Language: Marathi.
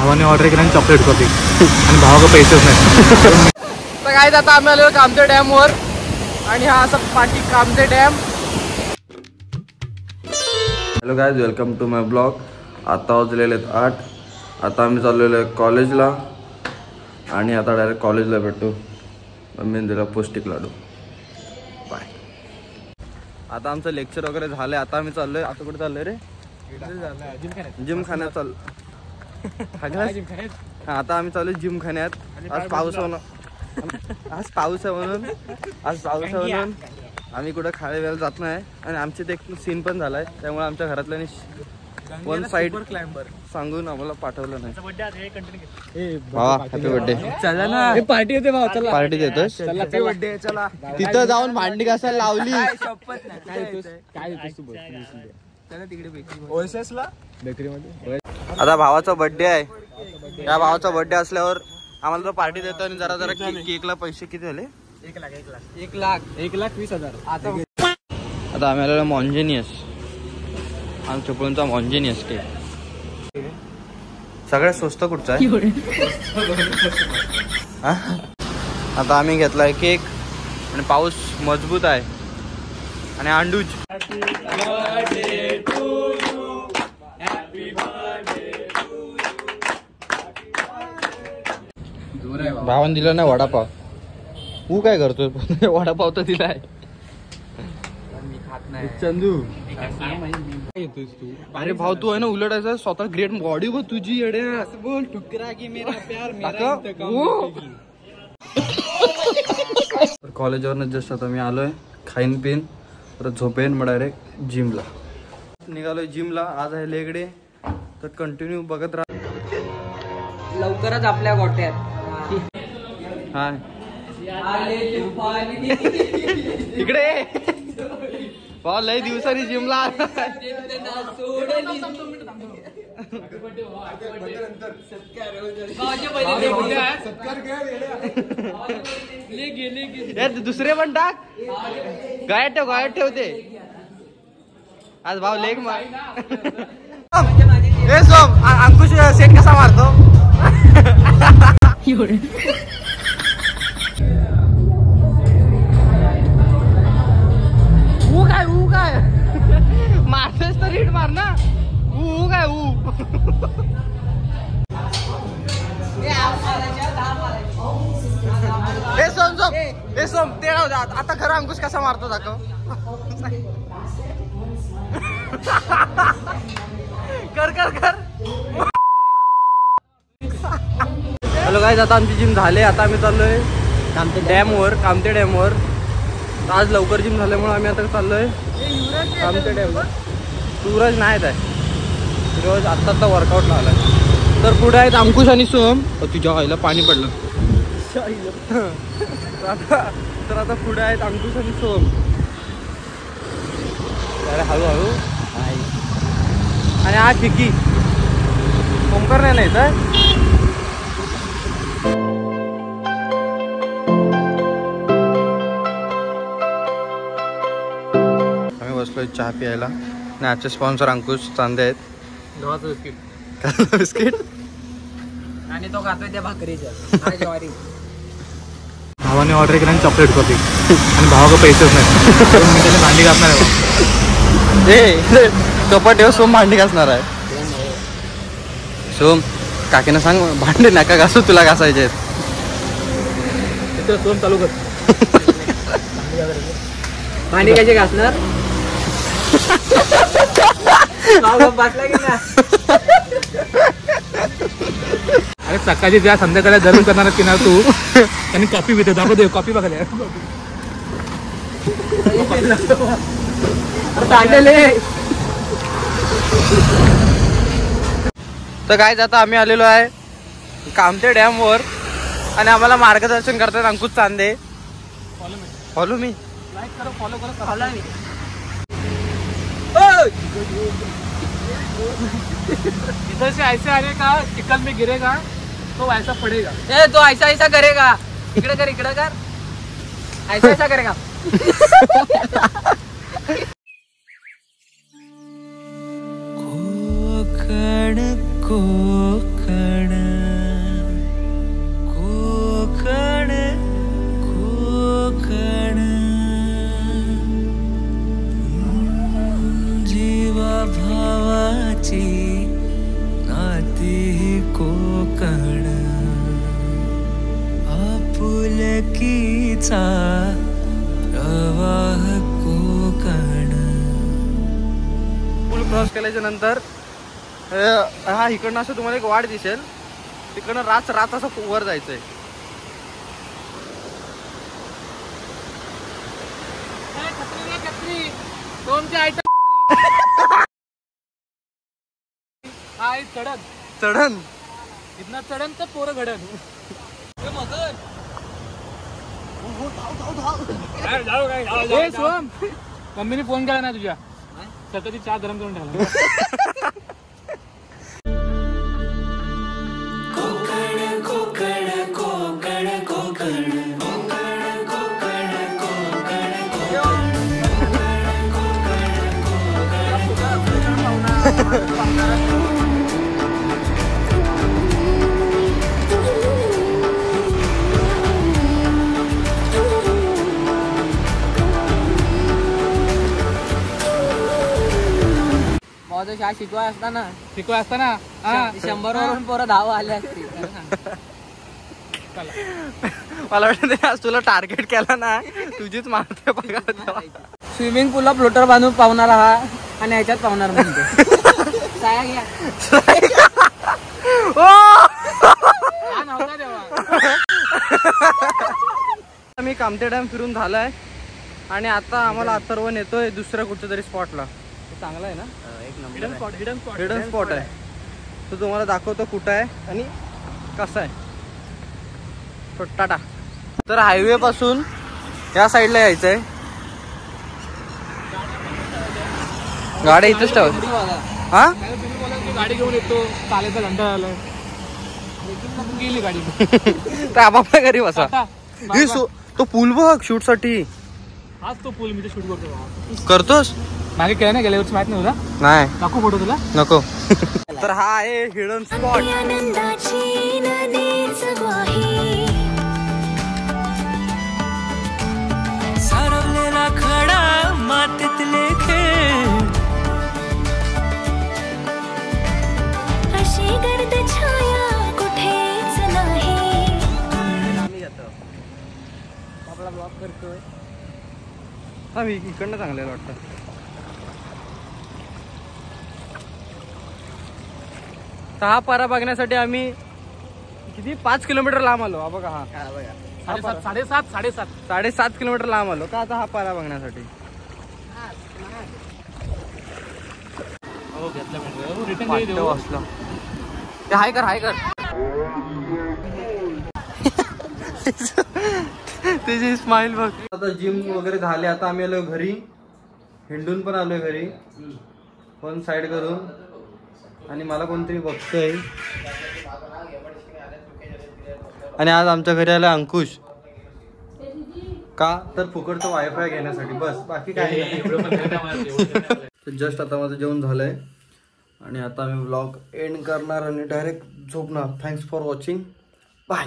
भावाने ऑर्डर केला चॉकलेट कॉफी आणि भावाकडे पैसेच नाही. तर काय आता आम्ही आलेलो कामते डॅमवर आणि हा असा पाठी कामते dam. Hello guys, welcome to my blog. आता वाजलेले आहेत 8. आता आम्ही चाललेलो आहे कॉलेजला आणि आता डायरेक्ट कॉलेजला भेटू. मम्मीने दिला पौष्टिक लाडू. बाय. आता आमचं लेक्चर वगैरे झालं. आता आम्ही चाललोय. आता कुठे चाललोय रे? जिम खाण्यात चाललो. आता आम्ही चाललोय जिम खाण्यात. आज पाऊस आहे म्हणून आम्ही कुठं खायला जात नाही. आणि आमचे ते एक सीन पण झालाय, त्यामुळे आमच्या घरातल्यानी वन साइड सांगून आम्हाला पाठवलं नाही. भावा हॅपी बर्थडे. चला ना, पार्टी होते भाऊ. चला पार्टी देतोस. Happy birthday. चला तिथं जाऊन भांडी घासायला लावली. आता भावाचा बर्थडे आहे. या भावाचा बर्थडे असल्यावर आम्हाला तो पार्टी देतो. आणि जरा जरा केकला पैसे किती झाले? 1,20,000. आता आम्ही आलेलो मॉन्जेनियस. आमच्या चिपळूणचा मॉन्जेनियस केक. सगळ्यात स्वस्त कुठचा आहे? आता आम्ही घेतलाय केक. आणि पाऊस मजबूत आहे. आणि अंडूज भावान दिला नाही वडापाव. तू काय करतोय? वडापाव तर दिलाय. चंदू अरे भाऊ, तू आहे ना उलटायचं स्वतः. ग्रेट बॉडी बघ तुझी. येड्या बोल टुकरा की मेरा प्यार मेरा. कॉलेजवरनं जस्ट आता मी आलोय. खाईन पिन परत झोपेन, मग डायरेक्ट जिमला निघालोय. जिमला आज आहे लेग डे, तर कंटिन्यू बघत राहा. लवकरच आपल्या गोट्यात. हा इकडे भाऊ, लय दिवसांनी जिमला. दुसरे पण टाक. गायब ठेवते आज भाऊ. लेग मार. अंकुश सेट कसा मारतो? काय मारतेस तर हिट मार ना. काय सोम ते आता खरं अंकुश कसा मारतो दाखव. कर. हॅलो गाईज, आता आमची जिम झाले. आता आम्ही चाललोय कामते डॅमवर. आज लवकर जिम झाल्यामुळे आम्ही आता चाललोय कामते डॅमवर. सूरज नाहीत आहे. सूरज आत्ता वर्कआउट लावलाय. तर पुढे आहेत अंकुश आणि सोम. तुझ्या आईला पाणी पडलं. तर आता पुढे आहेत अंकुश आणि सोम. अरे हळूहळू. आणि हा ठिकी ओमकार नाही तर. आम्ही बसलोय चहा प्यायला. आणि आजचे स्पॉन्सर अंकुश चांदे आहेत. गव्हाचं बिस्किट आणि तो खातोय त्या भाकरीच्या. भावाने ऑर्डर केला चॉकलेट कॉफी आणि भावाकडे पैसेच नाही. मी त्याने भांडी घासणार आहे. कपाट ठेव. सोम भांडी घासणार आहे. सोम काकीना सांग भांडे नका घासू, तुला घासायचे आहेत. सोम चालू कर. भांडी कशी घासणार? बसला की ना. अरे सकाळची ज्या संध्याकाळी धरून करणार की ना तू, त्यांनी कॉफी पिते. दाखव दे कॉफी बघायला. तर काय आता आम्ही आलेलो आहे कामते डॅमवर. आणि आम्हाला मार्गदर्शन करतात Ankush Chande. Follow me. Follow करो. इधर से ऐसे आने का, चिकन में गिरेगा तो ऐसा पड़ेगा. तो ऐसा करेगा. इकडे कर. ऐसा करेगा. कोकण नदीचा प्रवाह कोकण. पूल क्रॉस केल्याच्या नंतर हा इकडनं असं तुम्हाला एक वाट दिसेल, तिकडनं राच असं वर जायचंय. चढण इथनं चढण तर पोरं घडण. मम्मीने फोन केला ना तुझ्या, सकाळची चहा गरम करून ठेवला. शाळा शिकवाय असताना 100 वरून पोरं 10 आले असते. मला वाटतं आज तुला टार्गेट केला ना, तुझीच मारते बघा. स्विमिंग पूलला फ्लोटर बांधून पावणार हा आणि ह्याच्यात पावणार म्हणतो. साया घ्या. आम्ही कामते डॅम फिरून झालाय आणि आता आम्हाला अथर्व नेतोय दुसऱ्या कुठच्या तरी स्पॉटला. चांगला आहे ना, एक नंबर हिडन स्पॉट आहे. तो तुम्हाला दाखवतो कुठं आहे आणि कसं आहे. टाटा. तर हायवे पासून या साईडला यायचंय. गाडी इथेच ठेव. हा गाडी घेऊन येतो, चालायचा घंटा झालाय, गेली गाडी. तर आपापल्या घरी बसा. तो पूल बघ शूट साठी. हाच तो पूल मी शूट करतोस. मागे केला ना, गेल्या वर्षी माहित नाही तुला? नाही दाखवू फोटो तुला. नको. तर हा आहे हिडन स्पॉट. सारवलेला खडा मातीतले खेळ, अशी गर्द छाया कुठेच नाही. आपला ब्लॉग करतोय. हा मी इकडनं चांगलं वाटतं. तर हा पारा बघण्यासाठी आम्ही किती 5 किलोमीटर लांब आलो. हा बघा, हा 7.5 किलोमीटर लांब आलो का आता हा पारा बघण्यासाठी. हाय कर त्याची स्माइल बघ. आता जिम वगैरे झाले, आता आम्ही आलो घरी. हिंडून पण आलोय घरी, पण साईड करून. आणि मला कोणतरी बघतोय. आणि आज आमच्या घरी आला अंकुश. का तर फुकटचं वायफाय घेण्यासाठी, बस बाकी काही नाही. जस्ट आता माझं जेवण झालंय आणि आता मी व्लॉग एंड करणार आणि डायरेक्ट झोपणार. Thanks for watching. बाय.